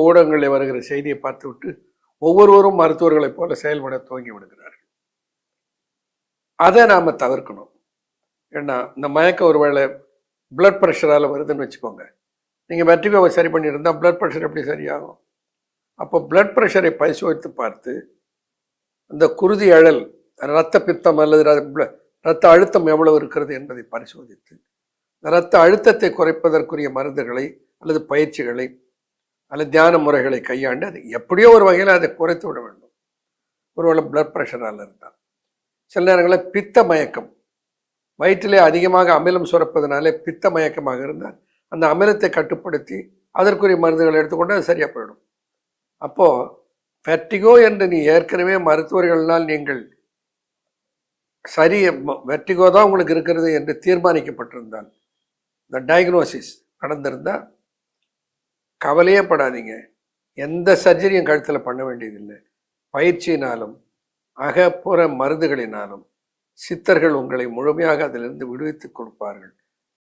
ஊடகங்களில் வருகிற செய்தியை பார்த்துவிட்டு ஒவ்வொருவரும் மருத்துவர்களைப் போல செயல்பட துவங்கி விடுகிறார்கள். அதை நாம தவிர்க்கணும். ஏன்னா இந்த மயக்கம் ஒருவேளை பிளட் ப்ரெஷரால் வருதுன்னு வச்சுக்கோங்க. நீங்கள் வெர்டிகோவை சரி பண்ணியிருந்தா பிளட் ப்ரெஷர் எப்படி சரியாகும்? அப்போ பிளட் ப்ரெஷரை பரிசோதித்து பார்த்து அந்த குருதி அழல், இரத்த பித்தம் அல்லது இரத்த அழுத்தம் எவ்வளவு இருக்கிறது என்பதை பரிசோதித்து இரத்த அழுத்தத்தை குறைப்பதற்குரிய மருந்துகளை அல்லது பயிற்சிகளை அல்லது தியான முறைகளை கையாண்டு அது எப்படியோ ஒரு வகையில் அதை குறைத்து விட வேண்டும். ஒருவேளை பிளட் ப்ரெஷரால் இருந்தால். சில நேரங்களில் பித்த மயக்கம், வயிற்றிலே அதிகமாக அமிலம் சுரப்பதனாலே பித்த மயக்கமாக இருந்தால் அந்த அமிலத்தை கட்டுப்படுத்தி அதற்குரிய மருந்துகளை எடுத்துக்கொண்டு அது சரியாக போயிடும். அப்போது வெர்டிகோ என்று நீ ஏற்கனவே மருத்துவர்களால் நீங்கள் சரி வெர்டிகோ தான் உங்களுக்கு இருக்கிறது என்று தீர்மானிக்கப்பட்டிருந்தால், இந்த டயக்னோசிஸ் நடந்திருந்தால் கவலையே படாதீங்க. எந்த சர்ஜரியும் கழுத்தில் பண்ண வேண்டியதில்லை. பயிற்சியினாலும் அகப்புற மருந்துகளினாலும் சித்தர்கள் உங்களை முழுமையாக அதிலிருந்து விடுவித்து கொடுப்பார்கள்.